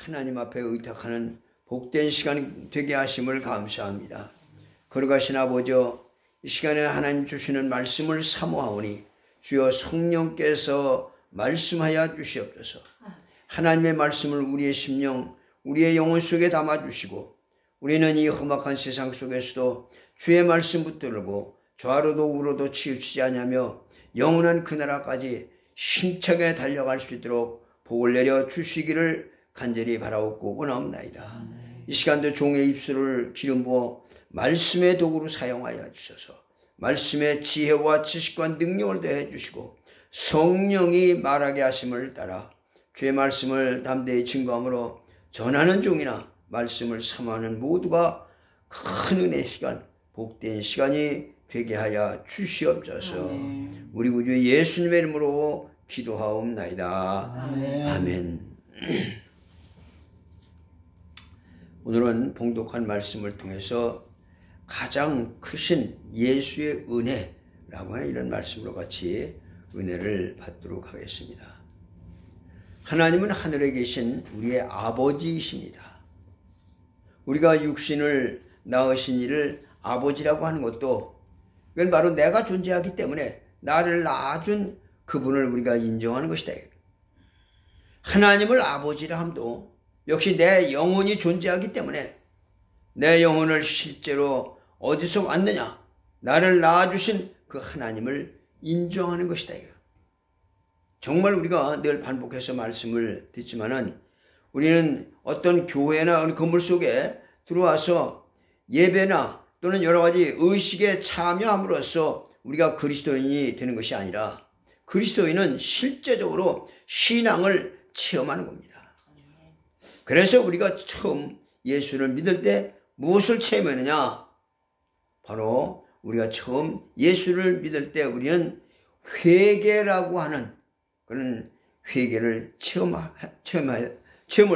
하나님 앞에 의탁하는 복된 시간 되게 하심을 감사합니다. 거룩하신 아버지, 이 시간에 하나님 주시는 말씀을 사모하오니 주여 성령께서 말씀하여 주시옵소서. 하나님의 말씀을 우리의 심령, 우리의 영혼 속에 담아주시고 우리는 이 험악한 세상 속에서도 주의 말씀 붙들고 좌로도 우로도 치우치지 않으며 영원한 그 나라까지 힘차게 달려갈 수 있도록 복을 내려 주시기를 간절히 바라옵고 원하옵나이다. 이 시간도 종의 입술을 기름 부어 말씀의 도구로 사용하여 주셔서 말씀의 지혜와 지식과 능력을 더해 주시고 성령이 말하게 하심을 따라 주의 말씀을 담대히 증거함으로 전하는 종이나 말씀을 사모하는 모두가 큰 은혜의 시간, 복된 시간이 되게 하여 주시옵소서. 아멘. 우리 구주 예수님의 이름으로 기도하옵나이다. 아멘. 아멘. 오늘은 봉독한 말씀을 통해서 가장 크신 예수의 은혜라고 하는 이런 말씀으로 같이 은혜를 받도록 하겠습니다. 하나님은 하늘에 계신 우리의 아버지이십니다. 우리가 육신을 낳으신 이를 아버지라고 하는 것도 그건 바로 내가 존재하기 때문에 나를 낳아준 그분을 우리가 인정하는 것이다. 하나님을 아버지라 함도 역시 내 영혼이 존재하기 때문에 내 영혼을 실제로 어디서 왔느냐, 나를 낳아주신 그 하나님을 인정하는 것이다. 정말 우리가 늘 반복해서 말씀을 듣지만은 우리는 어떤 교회나 어느 건물 속에 들어와서 예배나 또는 여러 가지 의식에 참여함으로써 우리가 그리스도인이 되는 것이 아니라 그리스도인은 실제적으로 신앙을 체험하는 겁니다. 그래서 우리가 처음 예수를 믿을 때 무엇을 체험했느냐? 바로 우리가 처음 예수를 믿을 때 우리는 회개라고 하는 그런 회개를 체험을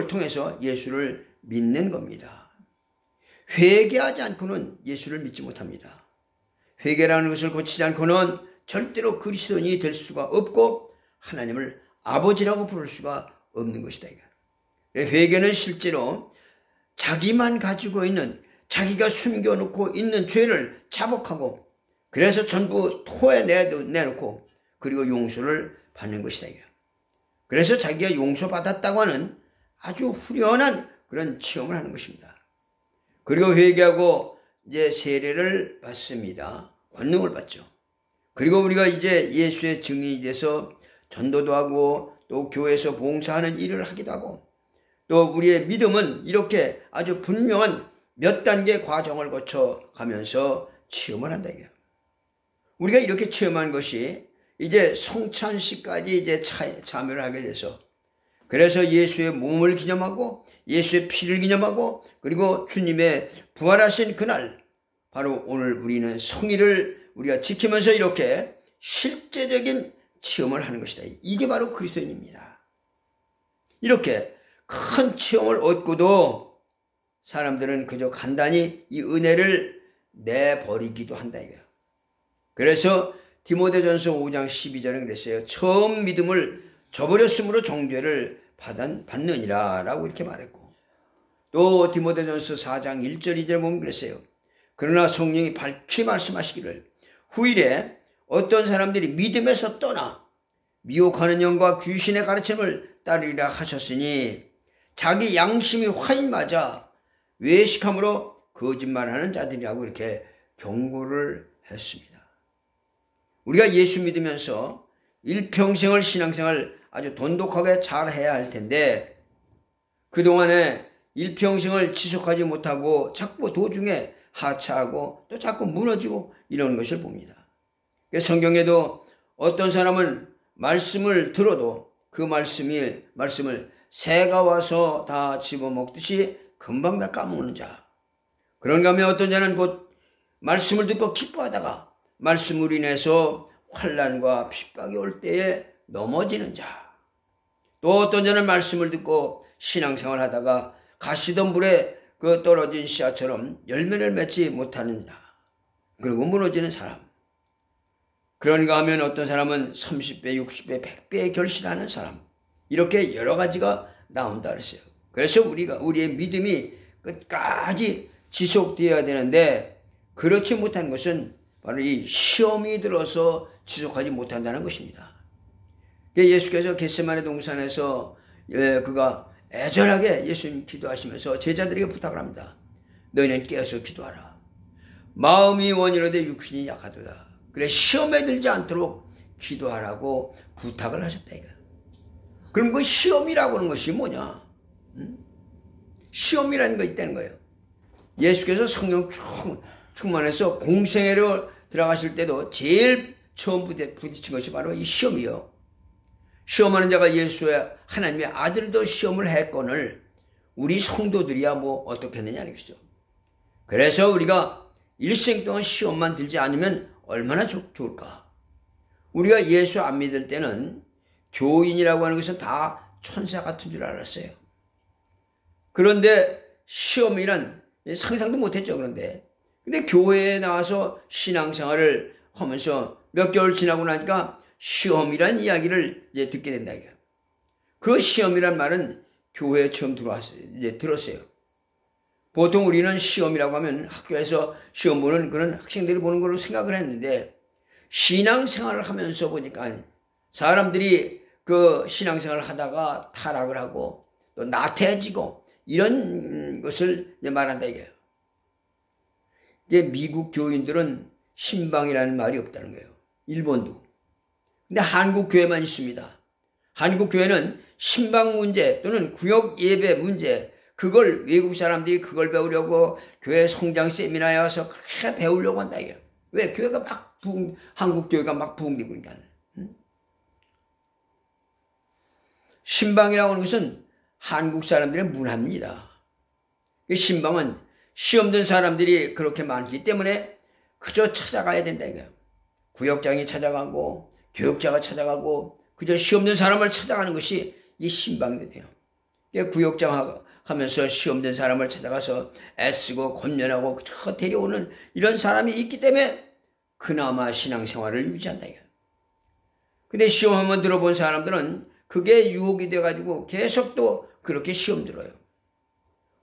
통해서 예수를 믿는 겁니다. 회개하지 않고는 예수를 믿지 못합니다. 회개라는 것을 고치지 않고는 절대로 그리스도인이 될 수가 없고 하나님을 아버지라고 부를 수가 없는 것이다. 회개는 실제로 자기만 가지고 있는, 자기가 숨겨놓고 있는 죄를 자복하고 그래서 전부 토에 내놓고 그리고 용서를 받는 것이다. 그래서 자기가 용서받았다고 하는 아주 후련한 그런 체험을 하는 것입니다. 그리고 회개하고 이제 세례를 받습니다. 권능을 받죠. 그리고 우리가 이제 예수의 증인이 돼서 전도도 하고 또 교회에서 봉사하는 일을 하기도 하고 또 우리의 믿음은 이렇게 아주 분명한 몇 단계 과정을 거쳐 가면서 체험을 한다. 우리가 이렇게 체험한 것이 이제 성찬식까지 이제 참여를 하게 돼서 그래서 예수의 몸을 기념하고 예수의 피를 기념하고 그리고 주님의 부활하신 그날 바로 오늘 우리는 성일을 우리가 지키면서 이렇게 실제적인 체험을 하는 것이다. 이게 바로 그리스도인입니다. 이렇게 큰 체험을 얻고도 사람들은 그저 간단히 이 은혜를 내버리기도 한다. 그래서 디모데전서 5장 12절에 그랬어요. 처음 믿음을 저버렸으므로 정죄를 받느니라 라고 이렇게 말했고 또 디모데전서 4장 1절 2절 보면 그랬어요. 그러나 성령이 밝히 말씀하시기를 후일에 어떤 사람들이 믿음에서 떠나 미혹하는 영과 귀신의 가르침을 따르리라 하셨으니 자기 양심이 화인 맞아 외식함으로 거짓말하는 자들이라고 이렇게 경고를 했습니다. 우리가 예수 믿으면서 일평생을 신앙생활 아주 돈독하게 잘 해야 할 텐데 그동안에 일평생을 지속하지 못하고 자꾸 도중에 하차하고 또 자꾸 무너지고 이런 것을 봅니다. 성경에도 어떤 사람은 말씀을 들어도 그 말씀을 새가 와서 다 집어먹듯이 금방 다 까먹는 자. 그런가 하면 어떤 자는 곧 말씀을 듣고 기뻐하다가 말씀으로 인해서 환난과 핍박이 올 때에 넘어지는 자. 또 어떤 자는 말씀을 듣고 신앙생활 하다가 가시던 불에 그 떨어진 씨앗처럼 열매를 맺지 못하는 자. 그리고 무너지는 사람. 그런가 하면 어떤 사람은 30배, 60배, 100배에 결실하는 사람. 이렇게 여러 가지가 나온다 그랬어요. 그래서 우리의 믿음이 끝까지 지속되어야 되는데 그렇지 못한 것은 바로 이 시험이 들어서 지속하지 못한다는 것입니다. 예수께서 겟세마네 동산에서 그가 애절하게 예수님 기도하시면서 제자들에게 부탁을 합니다. 너희는 깨어서 기도하라. 마음이 원이로되 육신이 약하도다. 그래 시험에 들지 않도록 기도하라고 부탁을 하셨다 이거. 그럼 그 시험이라고 하는 것이 뭐냐? 시험이라는 거 있다는 거예요. 예수께서 성령 충만해서 공생애로 들어가실 때도 제일 처음 부딪힌 것이 바로 이 시험이요. 시험하는 자가 예수의 하나님의 아들도 시험을 했거늘 우리 성도들이야 뭐 어떻겠느냐는 것이죠. 그래서 우리가 일생 동안 시험만 들지 않으면 얼마나 좋을까. 우리가 예수 안 믿을 때는 교인이라고 하는 것은 다 천사 같은 줄 알았어요. 그런데 시험이란 상상도 못했죠. 근데 교회에 나와서 신앙생활을 하면서 몇 개월 지나고 나니까 시험이란 이야기를 이제 듣게 된다. 그 시험이란 말은 교회에 처음 들었어요. 보통 우리는 시험이라고 하면 학교에서 시험 보는 그런 학생들이 보는 걸로 생각을 했는데 신앙생활을 하면서 보니까 사람들이 그 신앙생활을 하다가 타락을 하고 또 나태해지고 이런 것을 말한다 이게요. 미국 교인들은 신방이라는 말이 없다는 거예요. 일본도. 근데 한국 교회만 있습니다. 한국 교회는 신방 문제 또는 구역 예배 문제 그걸 외국 사람들이 그걸 배우려고 교회 성장 세미나에 와서 그렇게 배우려고 한다 이게요. 왜? 교회가 막 한국 교회가 막 부흥되고 있으니까. 신방이라고 하는 것은 한국 사람들의 문화입니다. 신방은 시험 든 사람들이 그렇게 많기 때문에 그저 찾아가야 된다 이거예요. 구역장이 찾아가고 교육자가 찾아가고 그저 시험 든 사람을 찾아가는 것이 이 신방이거든요. 구역장 하면서 시험 든 사람을 찾아가서 애쓰고 권면하고 데려오는 이런 사람이 있기 때문에 그나마 신앙생활을 유지한다 이거예요. 근데 시험 한번 들어본 사람들은 그게 유혹이 돼가지고 계속 또 그렇게 시험 들어요.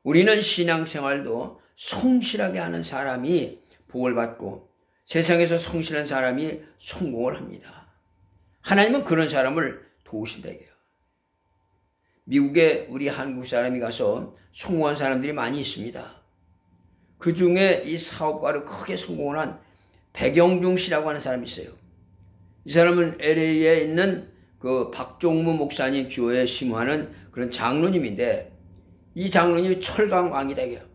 우리는 신앙생활도 성실하게 하는 사람이 복을 받고 세상에서 성실한 사람이 성공을 합니다. 하나님은 그런 사람을 도우신다 이게요. 미국에 우리 한국 사람이 가서 성공한 사람들이 많이 있습니다. 그 중에 이 사업가로 크게 성공을 한 백영중 씨라고 하는 사람이 있어요. 이 사람은 LA에 있는 그 박종무 목사님 교회에 심호하는 그런 장로님인데 이 장로님이 철강왕이다 이게요.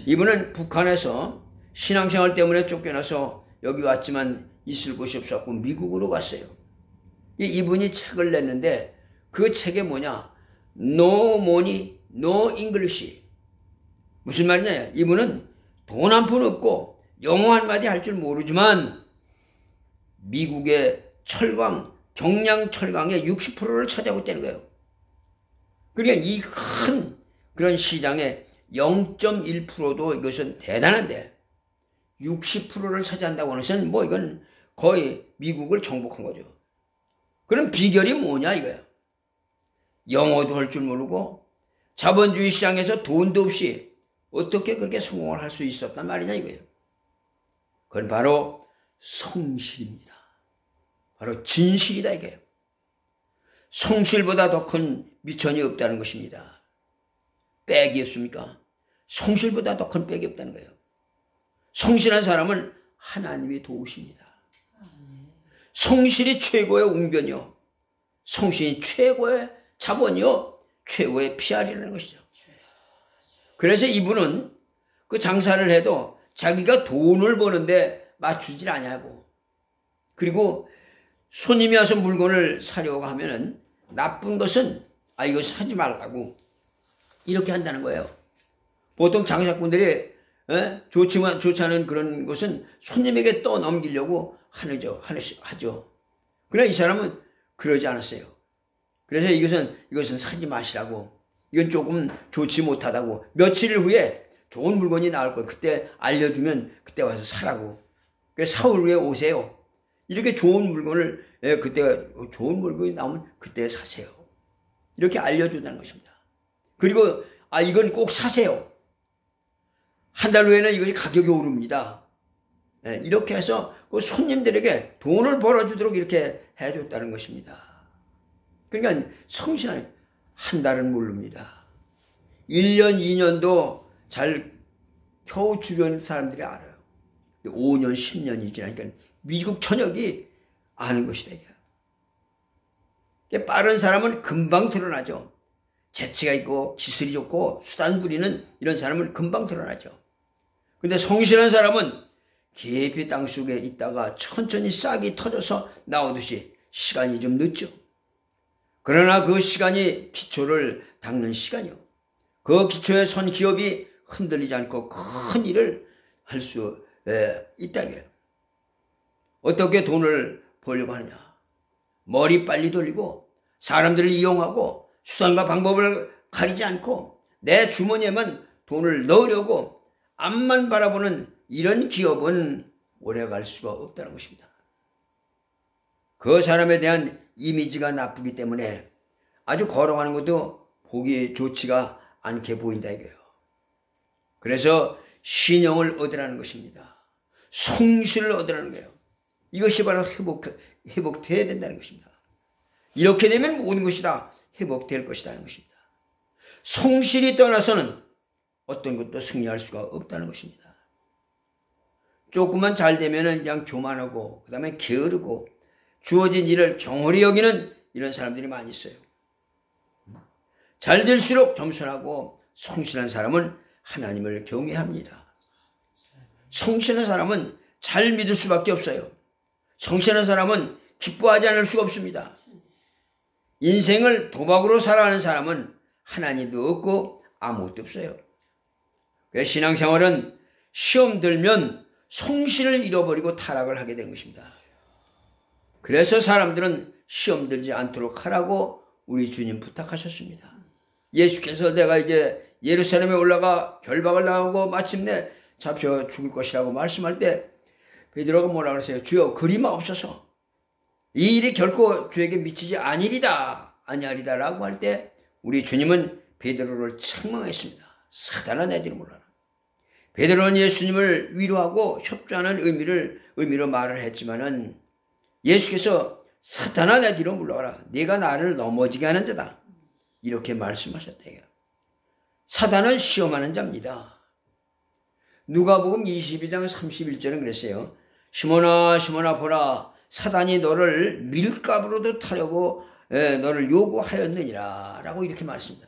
이분은 북한에서 신앙생활 때문에 쫓겨나서 여기 왔지만 있을 곳이 없었고 미국으로 갔어요. 이분이 책을 냈는데 그 책에 뭐냐? No money, no English. 무슨 말이냐? 이분은 돈 한 푼 없고 영어 한마디 할 줄 모르지만 미국의 철강, 경량 철강의 60%를 차지하고 있다는 거예요. 그러니까 이 큰 그런 시장의 0.1%도 이것은 대단한데 60%를 차지한다고 하는 것은 뭐 이건 거의 미국을 정복한 거죠. 그럼 비결이 뭐냐 이거야. 영어도 할 줄 모르고 자본주의 시장에서 돈도 없이 어떻게 그렇게 성공을 할 수 있었단 말이냐 이거예요. 그건 바로 성실입니다. 바로 진실이다 이게. 성실보다 더 큰 미천이 없다는 것입니다. 백이 없습니까? 성실보다 더 큰 백이 없다는 거예요. 성실한 사람은 하나님이 도우십니다. 성실이 최고의 웅변이요. 성실이 최고의 자본이요. 최고의 PR이라는 것이죠. 그래서 이분은 그 장사를 해도 자기가 돈을 버는데 맞추질 않냐고. 그리고 손님이 와서 물건을 사려고 하면은 나쁜 것은 이거 사지 말라고 이렇게 한다는 거예요. 보통 장사꾼들이 좋지 않은 그런 것은 손님에게 또 넘기려고 하죠. 그러나 이 사람은 그러지 않았어요. 그래서 이것은 사지 마시라고. 이건 조금 좋지 못하다고. 며칠 후에 좋은 물건이 나올 거예요. 그때 알려주면 그때 와서 사라고. 그래서 사흘 후에 오세요. 이렇게 좋은 물건을 그때 좋은 물건이 나오면 그때 사세요. 이렇게 알려준다는 것입니다. 그리고 이건 꼭 사세요. 한 달 후에는 이것이 가격이 오릅니다. 이렇게 해서 그 손님들에게 돈을 벌어주도록 이렇게 해줬다는 것입니다. 그러니까 성실한 한 달은 모릅니다. 1년, 2년도 잘 겨우 주변 사람들이 알아요. 5년, 10년이 지나니까 미국 전역이 아는 것이다. 빠른 사람은 금방 드러나죠. 재치가 있고 기술이 좋고 수단 부리는 이런 사람은 금방 드러나죠. 근데 성실한 사람은 깊이 땅속에 있다가 천천히 싹이 터져서 나오듯이 시간이 좀 늦죠. 그러나 그 시간이 기초를 닦는 시간이요. 그 기초에 선 기업이 흔들리지 않고 큰 일을 할 수 있다. 어떻게 돈을 벌려고 하느냐. 머리 빨리 돌리고 사람들을 이용하고 수단과 방법을 가리지 않고 내 주머니에만 돈을 넣으려고 앞만 바라보는 이런 기업은 오래갈 수가 없다는 것입니다. 그 사람에 대한 이미지가 나쁘기 때문에 아주 걸어가는 것도 보기 좋지가 않게 보인다 이거예요. 그래서 신용을 얻으라는 것입니다. 성실을 얻으라는 거예요. 이것이 바로 회복돼야 된다는 것입니다. 이렇게 되면 모든 것이 다 회복될 것이다 하는 것입니다. 성실이 떠나서는 어떤 것도 승리할 수가 없다는 것입니다. 조금만 잘 되면 그냥 교만하고 그 다음에 게으르고 주어진 일을 경홀히 여기는 이런 사람들이 많이 있어요. 잘 될수록 겸손하고 성실한 사람은 하나님을 경외합니다. 성실한 사람은 잘 믿을 수밖에 없어요. 성실한 사람은 기뻐하지 않을 수가 없습니다. 인생을 도박으로 살아가는 사람은 하나님도 없고 아무것도 없어요. 신앙생활은 시험 들면 성실을 잃어버리고 타락을 하게 되는 것입니다. 그래서 사람들은 시험 들지 않도록 하라고 우리 주님 부탁하셨습니다. 예수께서 내가 이제 예루살렘에 올라가 결박을 당하고 마침내 잡혀 죽을 것이라고 말씀할 때 베드로가 뭐라 그랬어요? 주여 그리마옵소서. 이 일이 결코 주에게 미치지 아니하리다 라고 할 때 우리 주님은 베드로를 책망했습니다. 사단아 내 뒤로 물러라. 베드로는 예수님을 위로하고 협조하는 의미로 말을 했지만은 예수께서 사단아 내 뒤로 물러가라. 네가 나를 넘어지게 하는 자다. 이렇게 말씀하셨대요. 사단은 시험하는 자입니다. 누가복음 22장 31절은 그랬어요. 시몬아 시몬아 보라 사단이 너를 밀가부로도 타려고 너를 요구하였느니라 라고 이렇게 말했습니다.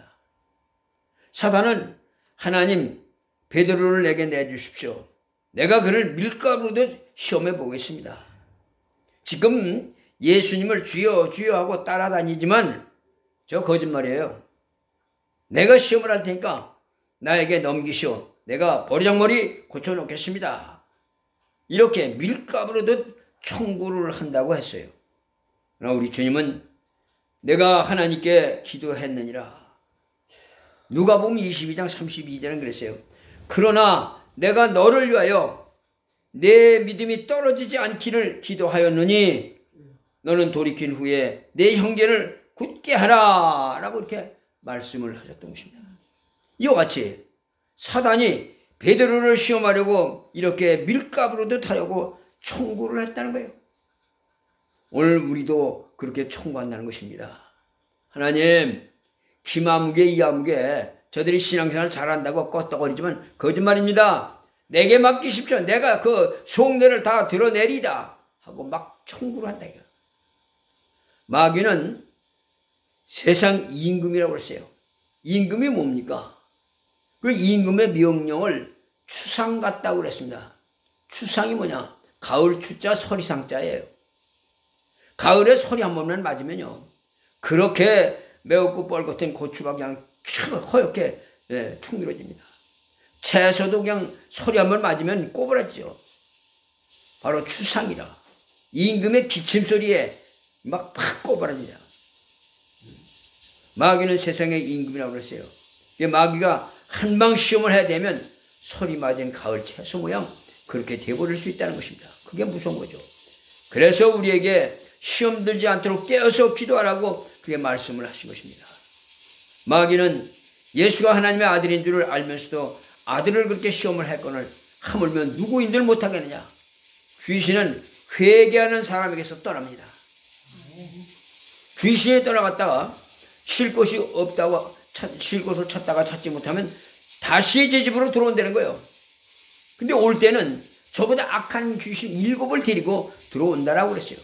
사단은 하나님 베드로를 내게 내주십시오. 내가 그를 밀가부로도 시험해 보겠습니다. 지금 예수님을 주여 주여 하고 따라다니지만 저 거짓말이에요. 내가 시험을 할 테니까 나에게 넘기시오. 내가 버리장머리 고쳐놓겠습니다. 이렇게 밀가부로도 청구를 한다고 했어요. 그러나 우리 주님은 내가 하나님께 기도했느니라. 누가복음 22장 32절은 그랬어요. 그러나 내가 너를 위하여 내 믿음이 떨어지지 않기를 기도하였느니 너는 돌이킨 후에 내 형제를 굳게 하라 라고 이렇게 말씀을 하셨던 것입니다. 이와 같이 사단이 베드로를 시험하려고 이렇게 밀가부로도 타려고 청구를 했다는 거예요. 오늘 우리도 그렇게 청구한다는 것입니다. 하나님 기마무게 이하무게 저들이 신앙생활 잘한다고 껐떡거리지만 거짓말입니다. 내게 맡기십시오. 내가 그 속내를 다 드러내리다 하고 막 청구를 한다. 마귀는 세상 임금이라고 했어요. 임금이 뭡니까? 그 임금의 명령을 추상 같다고 그랬습니다. 추상이 뭐냐? 가을 추자 서리상자예요. 가을에 서리 한 번만 맞으면요. 그렇게 매웠고 뻘겋은 고추가 그냥 허옇게 퉁밀어집니다. 채소도 그냥 서리 한 번 맞으면 꼬부라지죠. 바로 추상이라. 임금의 기침소리에 막 팍 꼬부라지죠. 마귀는 세상의 임금이라고 그랬어요. 마귀가 한방 시험을 해야 되면 서리 맞은 가을 채소 모양 그렇게 돼버릴 수 있다는 것입니다. 그게 무서운 거죠. 그래서 우리에게 시험 들지 않도록 깨어서 기도하라고 그게 말씀을 하신 것입니다. 마귀는 예수가 하나님의 아들인 줄을 알면서도 아들을 그렇게 시험을 했거늘 하물며 누구인들 못하겠느냐. 귀신은 회개하는 사람에게서 떠납니다. 귀신이 떠나갔다가 쉴 곳이 없다고 쉴 곳을 찾다가 찾지 못하면 다시 제 집으로 들어온다는 거예요. 근데 올 때는 저보다 악한 귀신 7을 데리고 들어온다라고 그랬어요.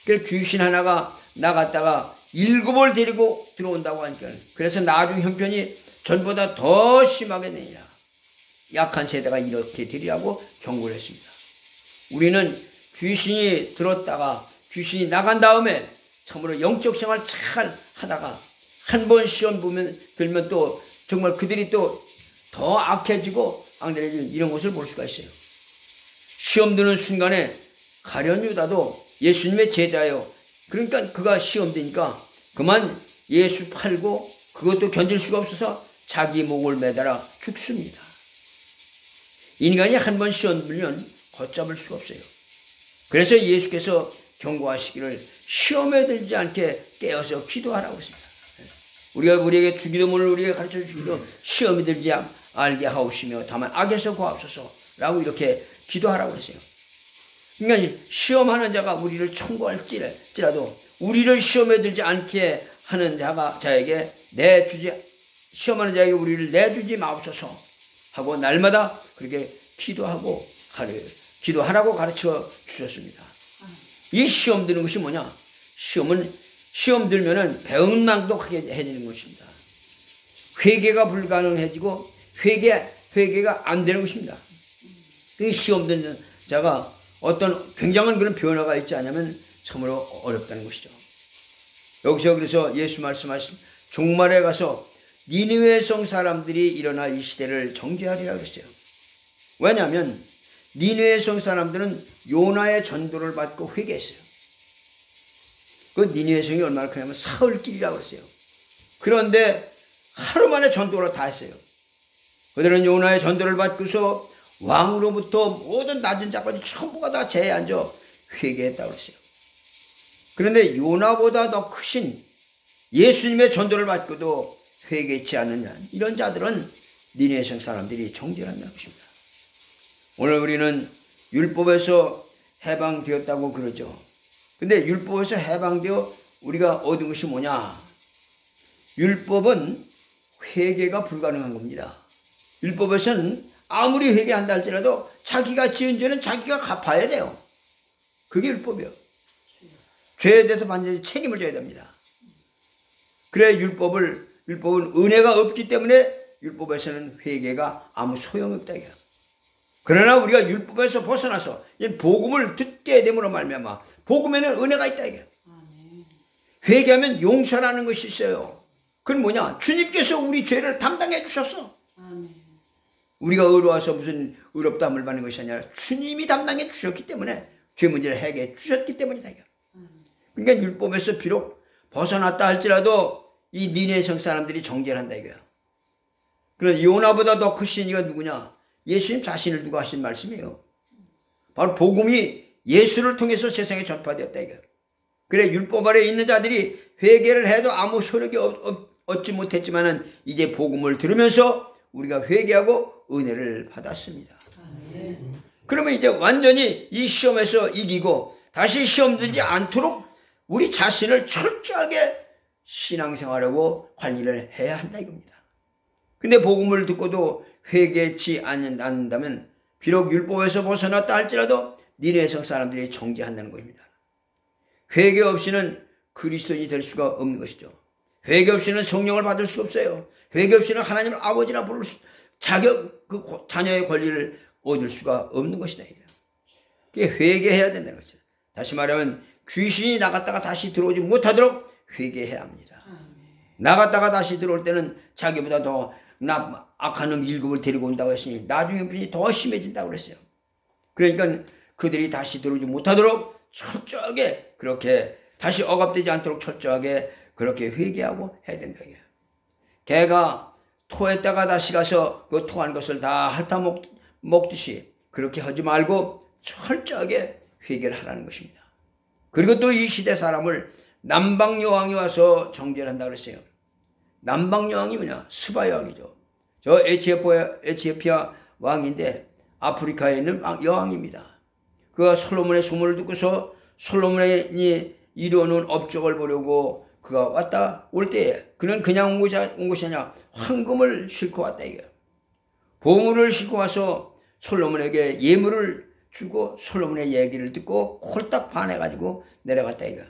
그래서 귀신 하나가 나갔다가 7을 데리고 들어온다고 하니까, 그래서 나중 형편이 전보다 더 심하겠느니라. 약한 세대가 이렇게 되리라고 경고를 했습니다. 우리는 귀신이 들었다가 귀신이 나간 다음에 참으로 영적 생활 잘 하다가 한 번 시험 들면 또 정말 그들이 또 더 악해지고 앙대해지는 이런 것을 볼 수가 있어요. 시험 드는 순간에 가룟 유다도 예수님의 제자예요. 그러니까 그가 시험 되니까 그만 예수 팔고 그것도 견딜 수가 없어서 자기 목을 매달아 죽습니다. 인간이 한 번 시험 들면 걷잡을 수가 없어요. 그래서 예수께서 경고하시기를 시험에 들지 않게 깨어서 기도하라고 했습니다. 우리에게 주기도문을 우리에게 가르쳐 주기도 시험에 들지 알게 하옵시며 다만 악에서 구하옵소서라고 이렇게 기도하라고 했어요. 그러니까 시험하는 자가 우리를 청구할지라도 우리를 시험에 들지 않게 하는 자에게 시험하는 자에게 우리를 내주지 마옵소서 하고 날마다 그렇게 기도하라고 가르쳐 주셨습니다. 이 시험 드는 것이 뭐냐? 시험 들면은 배운 만도 크게 해지는 것입니다. 회개가 불가능해지고 회개가 안 되는 것입니다. 이 시험 드는 자가 어떤 굉장한 그런 변화가 있지 않으면 참으로 어렵다는 것이죠. 여기서 그래서 예수 말씀하신 종말에 가서 니느웨 성 사람들이 일어나 이 시대를 정죄하리라 그랬어요. 왜냐하면 니느웨 성 사람들은 요나의 전도를 받고 회개했어요. 그 니느웨 성이 얼마나 크냐면 사흘길이라고 그랬어요. 그런데 하루 만에 전도를 다 했어요. 그들은 요나의 전도를 받고서 왕으로부터 모든 낮은 자까지 전부가 다 제에 앉아 회개했다고 그랬어요. 그런데 요나보다 더 크신 예수님의 전도를 받고도 회개치 않는 이런 자들은 니느웨 성 사람들이 정죄한다는 것입니다. 오늘 우리는 율법에서 해방되었다고 그러죠. 근데 율법에서 해방되어 우리가 얻은 것이 뭐냐? 율법은 회개가 불가능한 겁니다. 율법에서는 아무리 회개한다 할지라도 자기가 지은 죄는 자기가 갚아야 돼요. 그게 율법이에요. 죄에 대해서 반드시 책임을 져야 됩니다. 그래 율법은 은혜가 없기 때문에 율법에서는 회개가 아무 소용없다. 그러나 우리가 율법에서 벗어나서 복음을 듣게 됨으로 말미암아 복음에는 은혜가 있다. 회개하면 용서라는 것이 있어요. 그건 뭐냐? 주님께서 우리 죄를 담당해 주셨어. 우리가 의로워서 무슨 의롭다함을 받는 것이 아니라 주님이 담당해 주셨기 때문에 죄 문제를 해결해 주셨기 때문이다. 그러니까 율법에서 비록 벗어났다 할지라도 이 니느웨 성 사람들이 정죄를 한다 이거야. 그런데 요나보다 더 크신 이가 누구냐? 예수님 자신을 두고 하신 말씀이에요. 바로 복음이 예수를 통해서 세상에 전파되었다 이거야. 그래 율법 아래 있는 자들이 회개를 해도 아무 소력이 얻지 못했지만은 이제 복음을 들으면서 우리가 회개하고 은혜를 받았습니다. 그러면 이제 완전히 이 시험에서 이기고 다시 시험 들지 않도록 우리 자신을 철저하게 신앙생활하고 관리를 해야 한다 이겁니다. 근데 복음을 듣고도 회개치 않는다면 비록 율법에서 벗어났다 할지라도 니느웨 성 사람들이 정죄한다는 것입니다. 회개 없이는 그리스도인이 될 수가 없는 것이죠. 회개 없이는 성령을 받을 수 없어요. 회개 없이는 하나님을 아버지라 부를 자녀의 권리를 얻을 수가 없는 것이다. 그게 회개해야 된다는 것이죠. 다시 말하면 귀신이 나갔다가 다시 들어오지 못하도록 회개해야 합니다. 나갔다가 다시 들어올 때는 자기보다 더 악한 놈 7을 데리고 온다고 했으니 나중에 형편이 더 심해진다고 그랬어요. 그러니까 그들이 다시 들어오지 못하도록 철저하게 그렇게 다시 억압되지 않도록 철저하게 그렇게 회개하고 해야 된다. 개가 토했다가 다시 가서 그 토한 것을 다 핥아 먹듯이 그렇게 하지 말고 철저하게 회개를 하라는 것입니다. 그리고 또 이 시대 사람을 남방 여왕이 와서 정죄를 한다 그랬어요. 남방 여왕이 뭐냐? 스바 여왕이죠. 저 에티오피아 왕인데 아프리카에 있는 여왕입니다. 그가 솔로몬의 소문을 듣고서 솔로몬이 이루어놓은 업적을 보려고 그가 왔다 올 때에 그는 그냥 온 것이 아니라 황금을 싣고 왔다 이거야. 보물을 싣고 와서 솔로몬에게 예물을 주고 솔로몬의 얘기를 듣고 홀딱 반해가지고 내려갔다 이거야.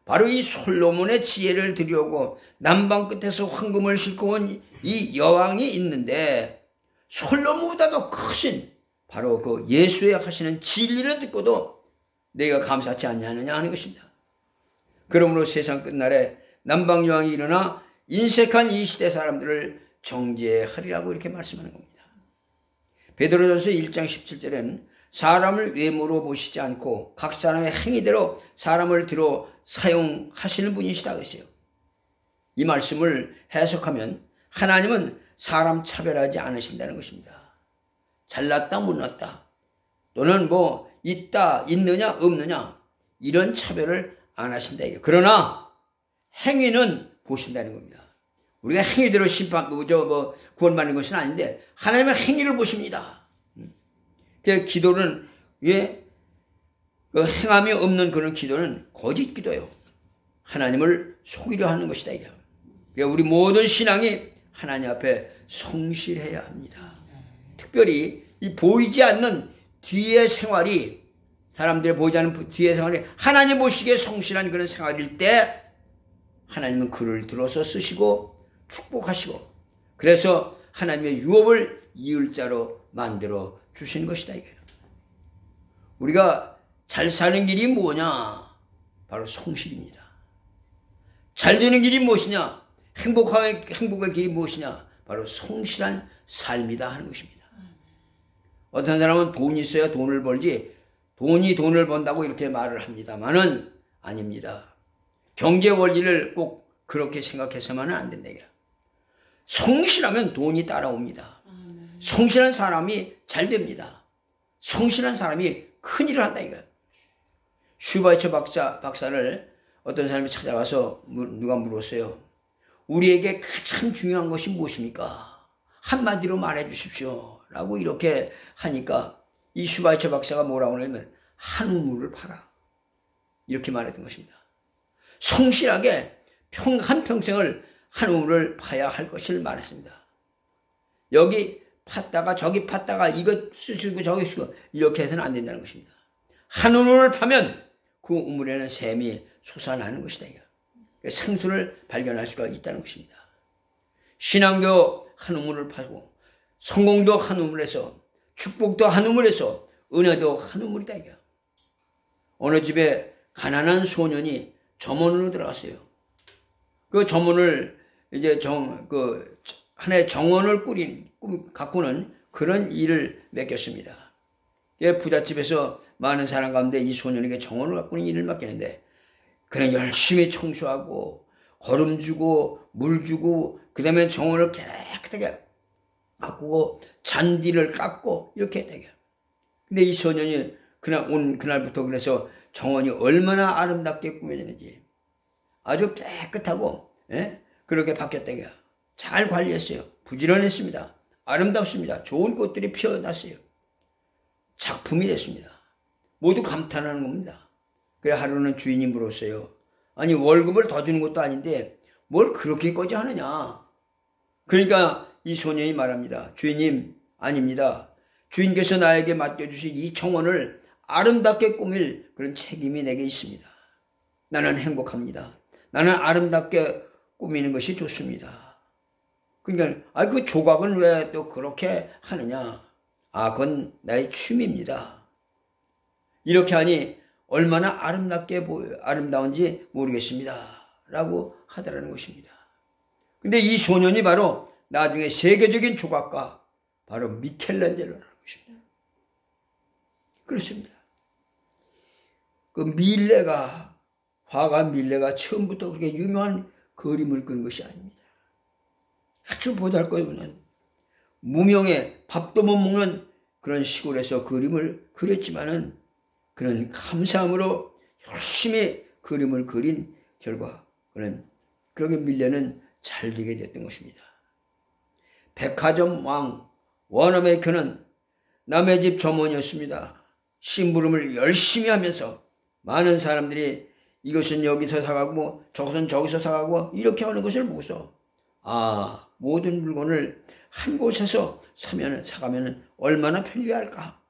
바로 이 솔로몬의 지혜를 드리려고 남방 끝에서 황금을 싣고 온 이 여왕이 있는데 솔로몬보다도 크신 바로 그 예수의 하시는 진리를 듣고도 내가 감사치 않냐느냐 하는 것입니다. 그러므로 세상 끝날에 남방 여왕이 일어나 인색한 이 시대 사람들을 정죄하리라고 이렇게 말씀하는 겁니다. 베드로전서 1장 17절에는 사람을 외모로 보시지 않고 각 사람의 행위대로 사람을 들어 사용하시는 분이시다 그랬어요. 이 말씀을 해석하면 하나님은 사람 차별하지 않으신다는 것입니다. 잘났다 못났다 또는 뭐 있다 있느냐 없느냐 이런 차별을 안 하신다. 그러나 행위는 보신다는 겁니다. 우리가 행위대로 구원받는 것은 아닌데 하나님의 행위를 보십니다. 기도는 행함이 없는 그런 기도는 거짓 기도예요. 하나님을 속이려 하는 것이다. 그러니까 우리 모든 신앙이 하나님 앞에 성실해야 합니다. 특별히 이 보이지 않는 뒤의 생활이 사람들이 보이지 않는 뒤의 생활이 하나님 보시기에 성실한 그런 생활일 때 하나님은 그를 들어서 쓰시고 축복하시고 그래서 하나님의 유업을 이을 자로 만들어 주신 것이다 이거예요. 우리가 잘 사는 길이 뭐냐? 바로 성실입니다. 잘 되는 길이 무엇이냐? 행복의 길이 무엇이냐? 바로 성실한 삶이다 하는 것입니다. 어떤 사람은 돈이 있어야 돈을 벌지 돈이 돈을 번다고 이렇게 말을 합니다만은 아닙니다. 경제 원리를 꼭 그렇게 생각해서만은 안 된다. 성실하면 돈이 따라옵니다. 성실한 사람이 잘 됩니다. 성실한 사람이 큰일을 한다 이거야. 슈바이처 박사를 어떤 사람이 찾아가서 누가 물었어요. 우리에게 가장 중요한 것이 무엇입니까? 한마디로 말해 주십시오. 라고 이렇게 하니까 이 슈바이처 박사가 뭐라고 하냐면 한우물을 팔아. 이렇게 말했던 것입니다. 성실하게 한평생을 한우물을 파야 할 것을 말했습니다. 여기 팠다가 저기 팠다가 이것 쓰시고 저기 쓰고 이렇게 해서는 안 된다는 것입니다. 한우물을 파면 그 우물에는 샘이 솟아나는 것이다. 생수를 발견할 수가 있다는 것입니다. 신앙도 한 우물을 파고 성공도 한 우물에서 축복도 한 우물에서 은혜도 한 우물이다. 어느 집에 가난한 소년이 점원으로 들어갔어요. 그 점원을 이제 하나의 정원을 가꾸는 그런 일을 맡겼습니다. 부잣집에서 많은 사람 가운데 이 소년에게 정원을 가꾸는 일을 맡겼는데 그냥 열심히 청소하고 거름 주고 물 주고 그 다음에 정원을 깨끗하게 가꾸고 잔디를 깎고 이렇게 했다. 근데 이 소년이 그날부터 그래서 정원이 얼마나 아름답게 꾸며졌는지 아주 깨끗하고 그렇게 바뀌었다. 잘 관리했어요. 부지런했습니다. 아름답습니다. 좋은 꽃들이 피어났어요. 작품이 됐습니다. 모두 감탄하는 겁니다. 그래 하루는 주인이 물었어요. 아니 월급을 더 주는 것도 아닌데 뭘 그렇게까지 하느냐. 그러니까 이 소년이 말합니다. 주인님 아닙니다. 주인께서 나에게 맡겨주신 이 정원을 아름답게 꾸밀 그런 책임이 내게 있습니다. 나는 행복합니다. 나는 아름답게 꾸미는 것이 좋습니다. 그러니까 그 조각은 왜 또 그렇게 하느냐. 그건 나의 취미입니다. 이렇게 하니 얼마나 아름다운지 모르겠습니다. 라고 하더라는 것입니다. 근데 이 소년이 바로 나중에 세계적인 조각가 바로 미켈란젤로라는 것입니다. 그렇습니다. 화가 밀레가 처음부터 그렇게 유명한 그림을 그린 것이 아닙니다. 아주 보잘것없는 무명의 밥도 못 먹는 그런 시골에서 그림을 그렸지만은 그런 감사함으로 열심히 그림을 그린 결과 그렇게 밀레는 잘 되게 됐던 것입니다. 백화점 왕 워너메이커는 남의 집 점원이었습니다. 심부름을 열심히 하면서 많은 사람들이 이것은 여기서 사가고 저것은 저기서 사가고 이렇게 하는 것을 보고서 모든 물건을 한 곳에서 사가면 얼마나 편리할까,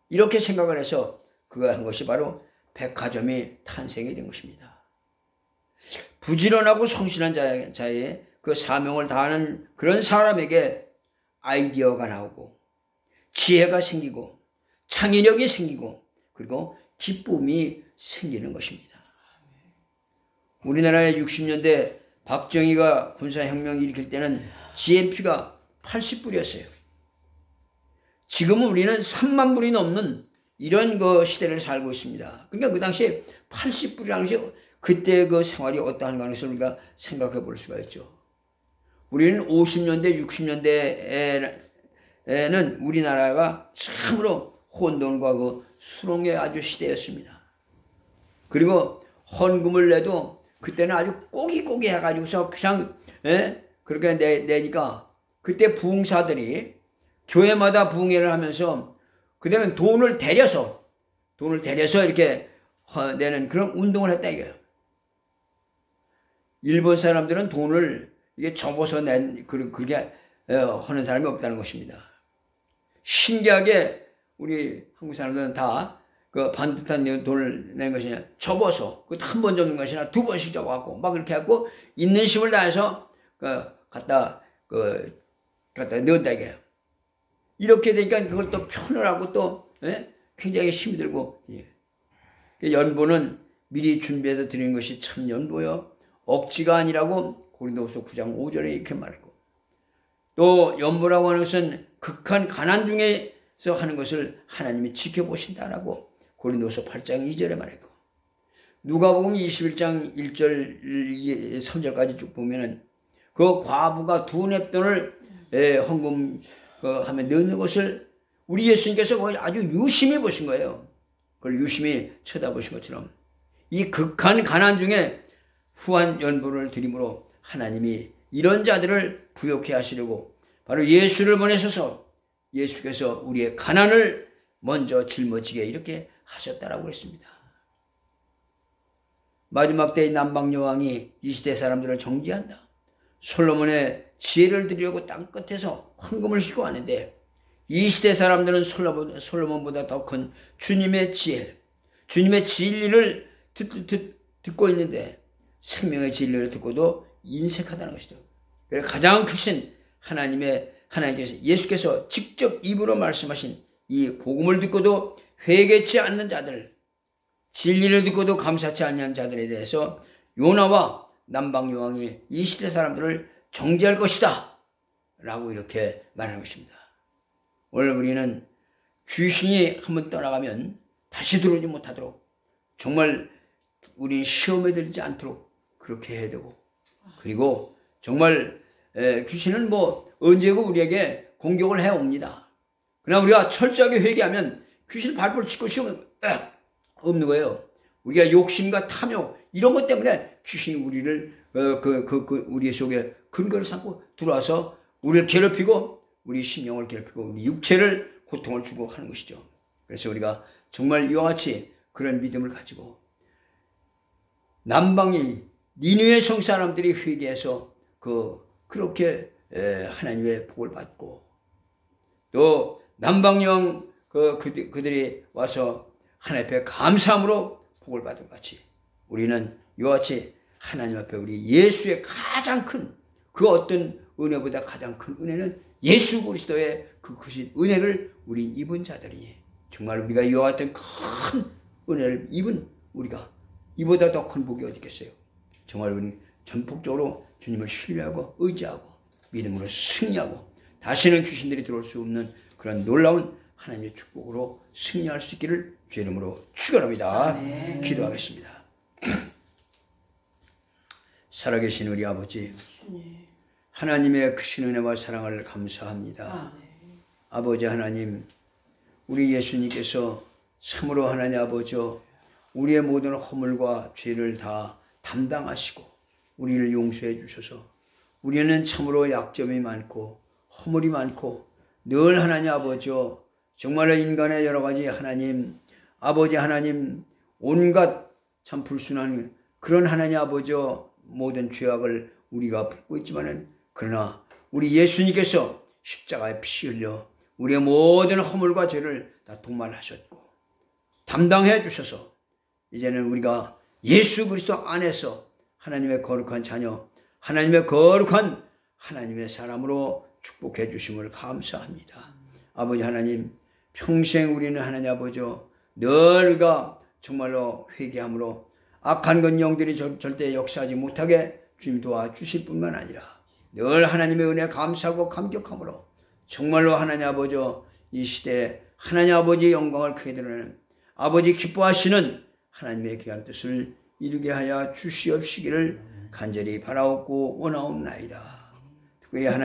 이렇게 생각을 해서 그가 한 것이 바로 백화점이 탄생이 된 것입니다. 부지런하고 성실한 자의 그 사명을 다하는 그런 사람에게 아이디어가 나오고 지혜가 생기고 창의력이 생기고 그리고 기쁨이 생기는 것입니다. 우리나라의 60년대 박정희가 군사혁명을 일으킬 때는 GNP가 80불이었어요. 지금은 우리는 3만 불이 넘는 이런 그 시대를 살고 있습니다. 그러니까 그 당시에 80불이라는 것이 그때 그 생활이 어떠한가 하는 것을 우리가 생각해 볼 수가 있죠. 우리는 50년대, 60년대에는 우리나라가 참으로 혼돈과 그 수렁의 아주 시대였습니다. 그리고 헌금을 내도 그때는 아주 꼬기꼬기 해가지고서 그냥 그렇게 내니까 그때 부흥사들이 교회마다 부흥회를 하면서 그다음에 돈을 데려서 이렇게 내는 그런 운동을 했다 이거예요. 일본 사람들은 돈을 이게 접어서 그렇게 하는 사람이 없다는 것입니다. 신기하게 우리 한국 사람들은 다 그 반듯한 돈을 낸 것이냐 접어서 그 한 번 접는 것이나 두 번씩 접어갖고 막 그렇게 하고 있는 힘을 다해서 갖다 넣었다 이게요. 이렇게 되니까 그걸 또 표현을 하고 또 굉장히 힘이 들고 연보는 미리 준비해서 드리는 것이 참 연보여 억지가 아니라고 고린도후서 9장 5절에 이렇게 말하고, 또 연보라고 하는 것은 극한 가난 중에서 하는 것을 하나님이 지켜보신다라고 고린도후서 8장 2절에 말했고, 누가복음 21장 1절 3절까지 쭉 보면은 그 과부가 두 냅돈을 헌금 하면 넣는 것을 우리 예수님께서 아주 유심히 보신 거예요. 그걸 유심히 쳐다보신 것처럼 이 극한 가난 중에 후한 연보를 드림으로 하나님이 이런 자들을 부욕해 하시려고 바로 예수를 보내셔서 예수께서 우리의 가난을 먼저 짊어지게 이렇게 하셨다라고 했습니다. 마지막 때의 남방여왕이 이 시대 사람들을 정죄한다. 솔로몬의 지혜를 드리려고 땅끝에서 황금을 싣고 왔는데 이 시대 사람들은 솔로몬보다 더 큰 주님의 지혜, 주님의 진리를 듣고 있는데 생명의 진리를 듣고도 인색하다는 것이죠. 그래서 가장 크신 하나님께서 예수께서 직접 입으로 말씀하신 이 복음을 듣고도 회개치 않는 자들, 진리를 듣고도 감사치 않는 자들에 대해서 요나와 남방여왕이 이 시대 사람들을 정죄할 것이다 라고 이렇게 말하는 것입니다. 오늘 우리는 귀신이 한번 떠나가면 다시 들어오지 못하도록 정말 우리 시험에 들지 않도록 그렇게 해야 되고, 그리고 정말 귀신은 언제고 우리에게 공격을 해옵니다. 그러나 우리가 철저하게 회개하면 귀신 발포를 치고 시험은 없는 거예요. 우리가 욕심과 탐욕 이런 것 때문에 귀신이 우리를 우리 속에 근거를 삼고 들어와서 우리를 괴롭히고 우리 심령을 괴롭히고 우리 육체를 고통을 주고 하는 것이죠. 그래서 우리가 정말 이와 같이 그런 믿음을 가지고 남방의 니느웨 성 사람들이 회개해서 그렇게 하나님의 복을 받고, 또 남방여왕 그들이 와서 하나님 앞에 감사함으로 복을 받은 것 같이 우리는 이와 같이 하나님 앞에 우리 예수의 가장 큰 그 어떤 은혜보다 가장 큰 은혜는 예수 그리스도의 그 크신 은혜를 우리 입은 자들이니 정말 우리가 이와 같은 큰 은혜를 입은 우리가 이보다 더 큰 복이 어디 있겠어요. 정말 우리 전폭적으로 주님을 신뢰하고 의지하고 믿음으로 승리하고 다시는 귀신들이 들어올 수 없는 그런 놀라운 하나님의 축복으로 승리할 수 있기를 주의 이름으로 축원합니다. 아멘. 기도하겠습니다. 살아계신 우리 아버지, 하나님의 크신 은혜와 사랑을 감사합니다. 아버지 하나님, 우리 예수님께서 참으로 하나님 아버지 우리의 모든 허물과 죄를 다 담당하시고 우리를 용서해 주셔서 우리는 참으로 약점이 많고 허물이 많고 늘 하나님 아버지요 정말로 인간의 여러 가지 하나님 아버지 하나님 온갖 참 불순한 그런 하나님 아버지요 모든 죄악을 우리가 품고 있지만은 그러나 우리 예수님께서 십자가에 피 흘려 우리의 모든 허물과 죄를 다 동말하셨고 담당해 주셔서 이제는 우리가 예수 그리스도 안에서 하나님의 거룩한 자녀 하나님의 거룩한 하나님의 사람으로 축복해 주심을 감사합니다. 아버지 하나님 평생 우리는 하나님 아버지요 늘가 정말로 회개함으로 악한 건 영들이 절대 역사하지 못하게 주님 도와주실 뿐만 아니라 늘 하나님의 은혜 감사하고 감격함으로 정말로 하나님 아버지요 이 시대에 하나님 아버지의 영광을 크게 드러내는 아버지 기뻐하시는 하나님의 귀한 뜻을 이루게 하여 주시옵시기를 간절히 바라옵고 원하옵나이다. 특별히 하나님